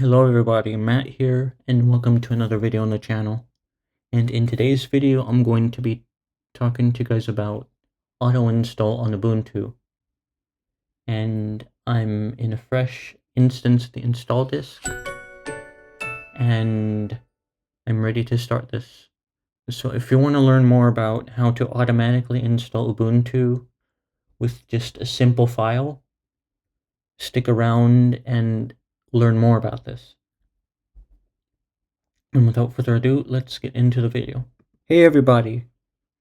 Hello everybody, Matt here, and welcome to another video on the channel. And in today's video, I'm going to be talking to you guys about auto install on Ubuntu. And I'm in a fresh instance of the install disk, and I'm ready to start this. So if you want to learn more about how to automatically install Ubuntu with just a simple file, stick around and learn more about this. And without further ado, let's get into the video. Hey everybody!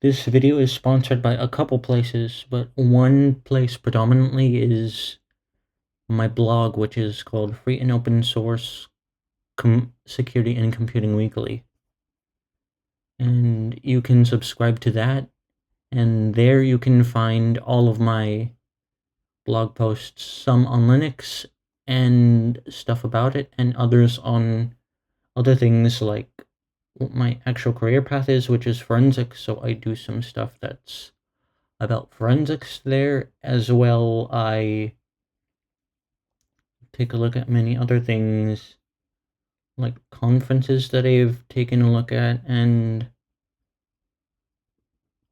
This video is sponsored by a couple places, but one place predominantly is my blog, which is called Free and Open Source Security and Computing Weekly. And you can subscribe to that, and there you can find all of my blog posts, some on Linux and stuff about it, and others on other things like what my actual career path is, which is forensics. So I do some stuff that's about forensics there. As well, I take a look at many other things like conferences that I've taken a look at and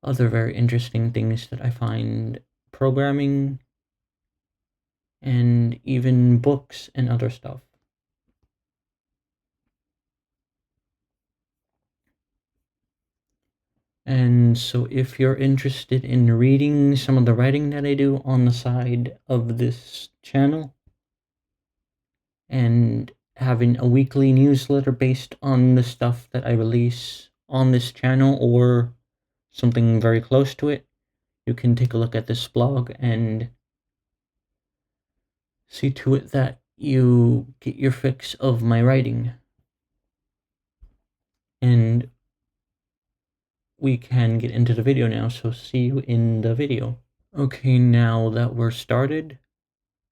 other very interesting things that I find, programming and even books and other stuff. And so if you're interested in reading some of the writing that I do on the side of this channel and having a weekly newsletter based on the stuff that I release on this channel or something very close to it, you can take a look at this blog and see to it that you get your fix of my writing. And we can get into the video now, so see you in the video. Okay, now that we're started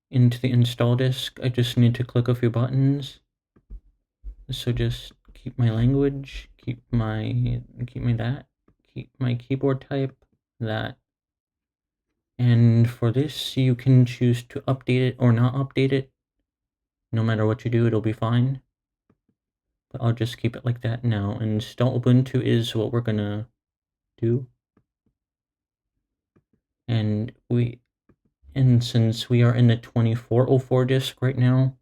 into the install disk, I just need to click a few buttons. So just keep my language, keep my keyboard type, that. And for this, you can choose to update it or not update it. No matter what you do, it'll be fine. But I'll just keep it like that now. Install Ubuntu is what we're gonna do. And since we are in the 2404 disk right now,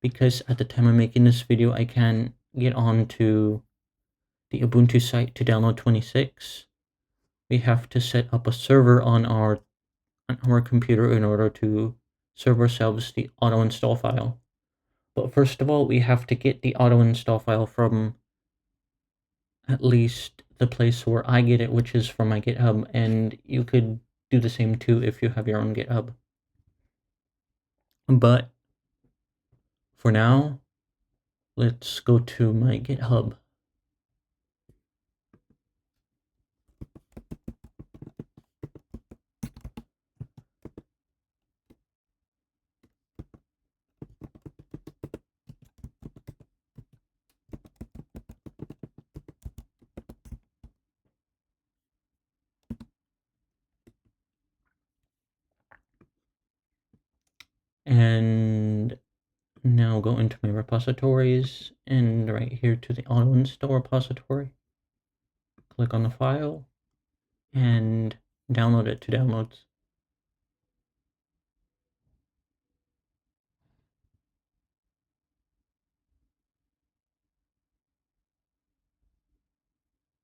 because at the time of making this video, I can't get onto the Ubuntu site to download 26, we have to set up a server on our computer in order to serve ourselves the auto install file. But first of all, we have to get the auto install file from at least the place where I get it, which is from my GitHub, and you could do the same too if you have your own GitHub. But for now, let's go to my GitHub. And now go into my repositories and right here to the auto install repository. Click on the file and download it to downloads.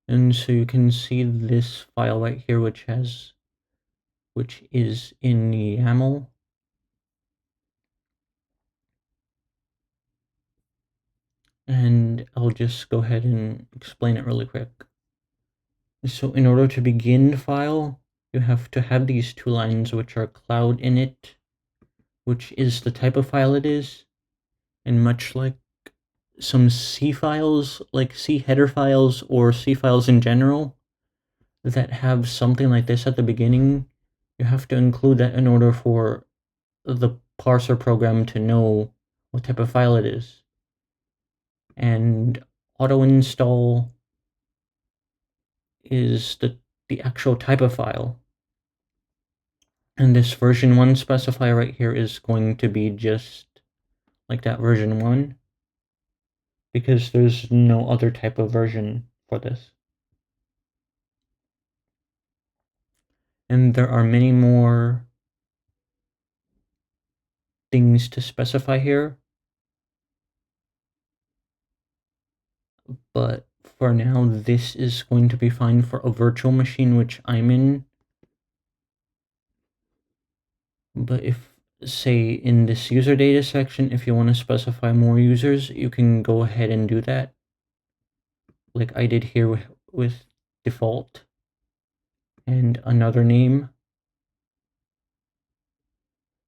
And so you can see this file right here, which is in YAML. And I'll just go ahead and explain it really quick. So in order to begin the file, you have to have these two lines, which are cloud init, which is the type of file it is. And much like some C files, like C header files or C files in general, that have something like this at the beginning, you have to include that in order for the parser program to know what type of file it is. And auto install is the actual type of file. And this version 1 specifier right here is going to be just like that version 1, because there's no other type of version for this. And there are many more things to specify here, but for now this is going to be fine for a virtual machine which I'm in. But if, say, in this user data section, if you want to specify more users, you can go ahead and do that, like I did here with default and another name,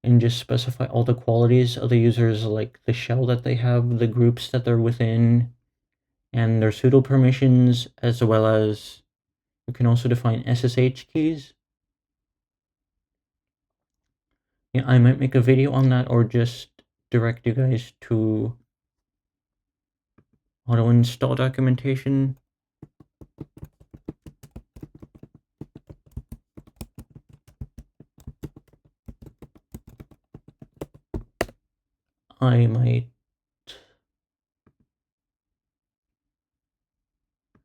and just specify all the qualities of the users, like the shell that they have, the groups that they're within, and their sudo permissions, as well as you can also define SSH keys. Yeah, I might make a video on that, or just direct you guys to Autoinstall documentation. I might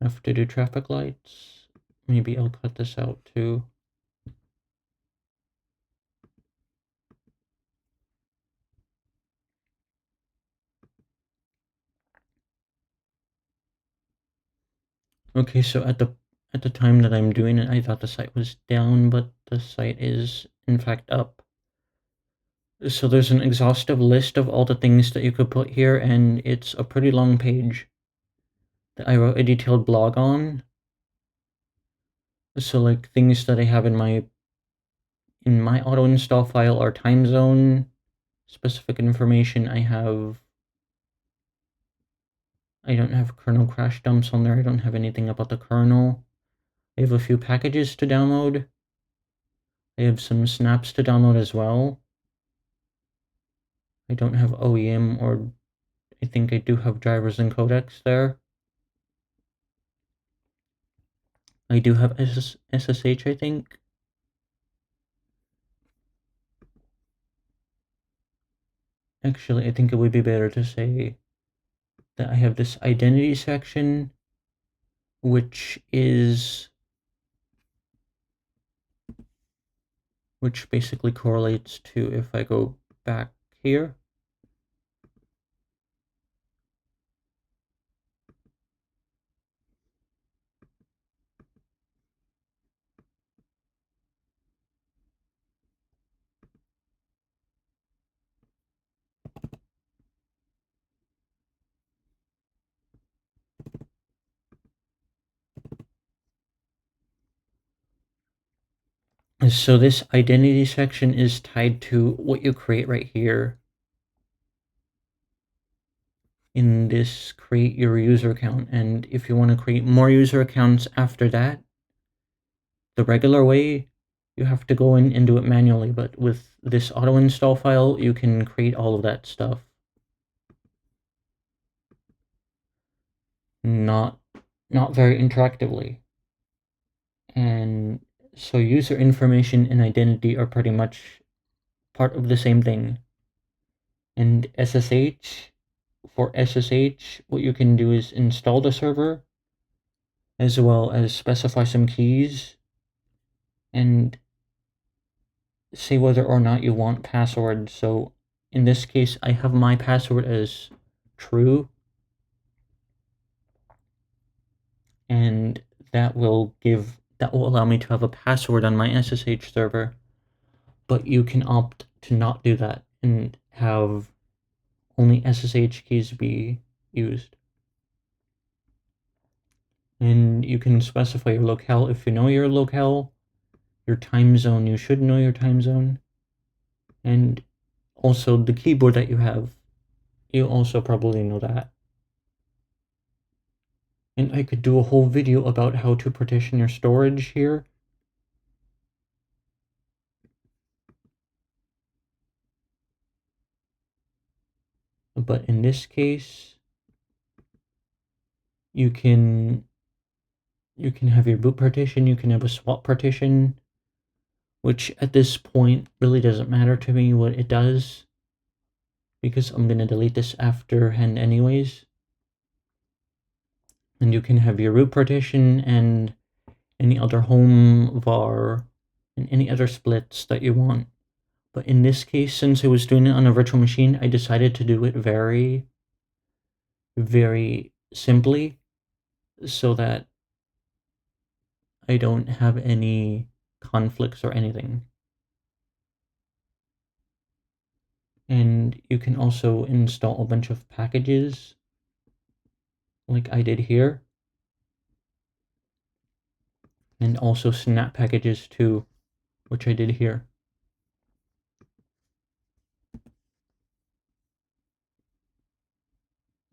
have to do traffic lights. Maybe I'll cut this out too. Okay, so at the time that I'm doing it, I thought the site was down, but the site is in fact up. So there's an exhaustive list of all the things that you could put here, and it's a pretty long page that I wrote a detailed blog on. So like things that I have in my auto install file are time zone specific information. I don't have kernel crash dumps on there. I don't have anything about the kernel. I have a few packages to download. I have some snaps to download as well. I don't have OEM, or I think I do have drivers and codecs there. I do have SSH, I think. Actually, I think it would be better to say that I have this identity section, which basically correlates to, if I go back here, so this identity section is tied to what you create right here in this create your user account. And if you want to create more user accounts after that, the regular way, you have to go in and do it manually. But with this auto install file, you can create all of that stuff. Not very interactively. And so user information and identity are pretty much part of the same thing. And for SSH, what you can do is install the server, as well as specify some keys, and say whether or not you want password. So in this case, I have my password as true, and that will allow me to have a password on my SSH server. But you can opt to not do that and have only SSH keys be used. And you can specify your locale if you know your locale. Your time zone, you should know your time zone. And also the keyboard that you have, you also probably know that. And I could do a whole video about how to partition your storage here. But in this case, you can have your boot partition, you can have a swap partition, which at this point really doesn't matter to me what it does. because I'm going to delete this afterhand anyways. And you can have your root partition and any other home var and any other splits that you want. But in this case, since I was doing it on a virtual machine, I decided to do it very, very simply so that I don't have any conflicts or anything. And you can also install a bunch of packages like I did here. And also snap packages too, which I did here.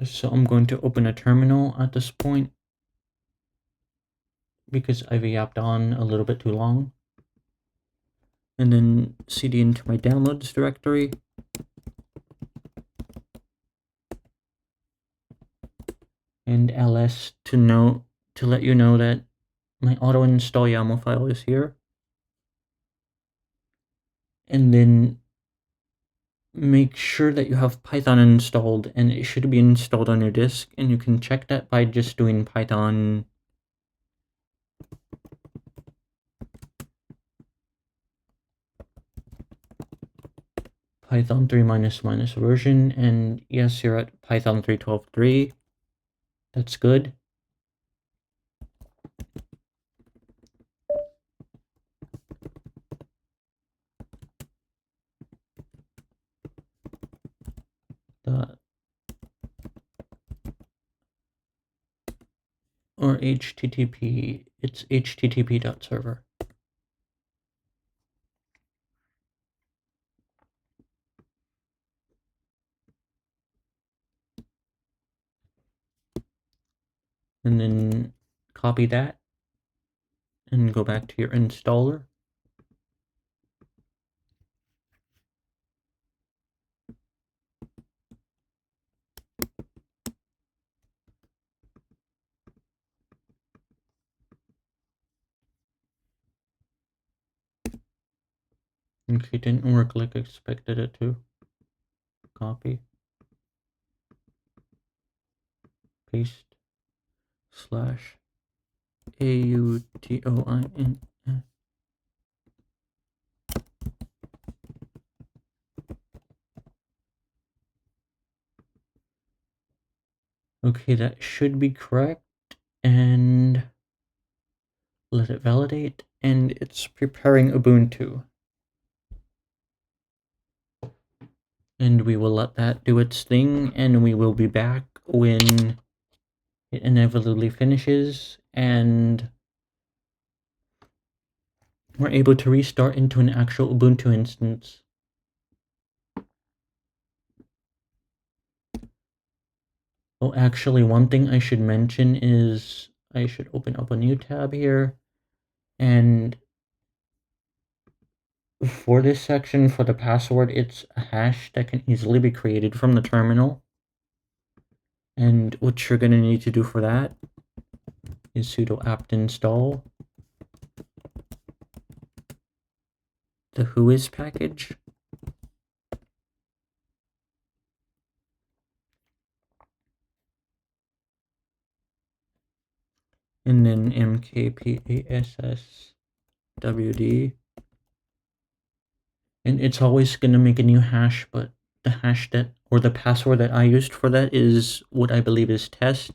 So I'm going to open a terminal at this point because I've yapped on a little bit too long. And then cd into my downloads directory. And ls to let you know that my Autoinstall YAML file is here. And then make sure that you have Python installed, and it should be installed on your disk, and you can check that by just doing Python Python 3 -- version, and yes, you're at Python 3.12.3. That's good. Or HTTP, it's http.server. And then copy that and go back to your installer. Okay, it didn't work like I expected it to. Copy. Paste. /AUTOIN. Okay, that should be correct. And let it validate. And it's preparing Ubuntu. And we will let that do its thing, and we will be back when it inevitably finishes and we're able to restart into an actual Ubuntu instance. Oh, actually, one thing I should mention is I should open up a new tab here, and for this section, for the password, it's a hash that can easily be created from the terminal. And what you're going to need to do for that is sudo apt install the whois package. And then mkpasswd. And it's always going to make a new hash, but the hash that, or the password that I used for that is what I believe is test.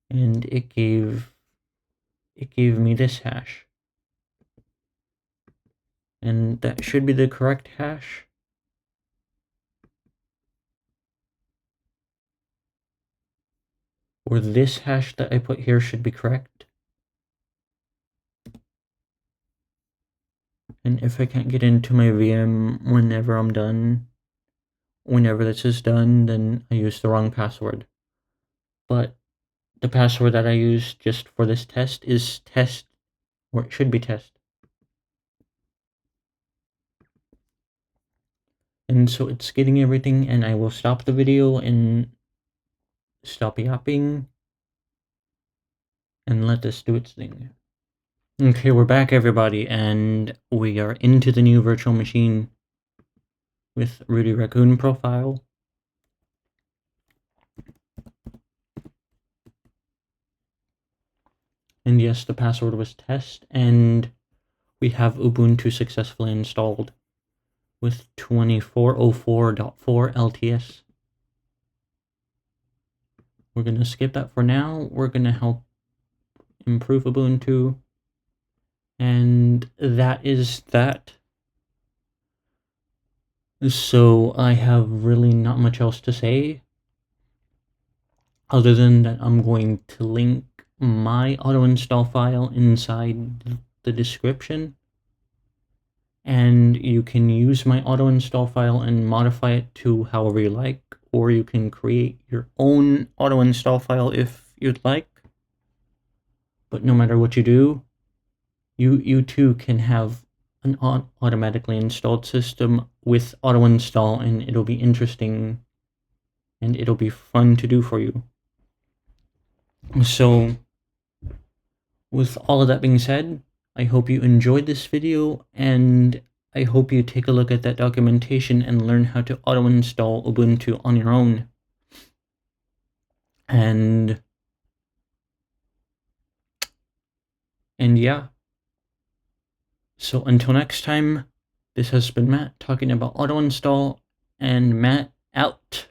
And it gave me this hash. And that should be the correct hash. Or this hash that I put here should be correct. And if I can't get into my VM whenever I'm done, whenever this is done, then I use the wrong password. But the password that I use just for this test is test, or it should be test. And so it's getting everything, and I will stop the video and stop yapping and let this do its thing. Okay, we're back, everybody, and we are into the new virtual machine. with Rudy Raccoon profile. And yes, the password was test, and we have Ubuntu successfully installed with 2404.4 LTS. We're going to skip that for now. We're going to help improve Ubuntu. And that is that. So I have really not much else to say, other than that I'm going to link my auto install file inside the description. And you can use my auto install file and modify it to however you like, or you can create your own auto install file if you'd like. But no matter what you do, you too can have an automatically installed system with auto install, and it'll be interesting and it'll be fun to do for you. So with all of that being said, I hope you enjoyed this video, and I hope you take a look at that documentation and learn how to auto install Ubuntu on your own. And yeah. So until next time, this has been Matt talking about auto install, and Matt out.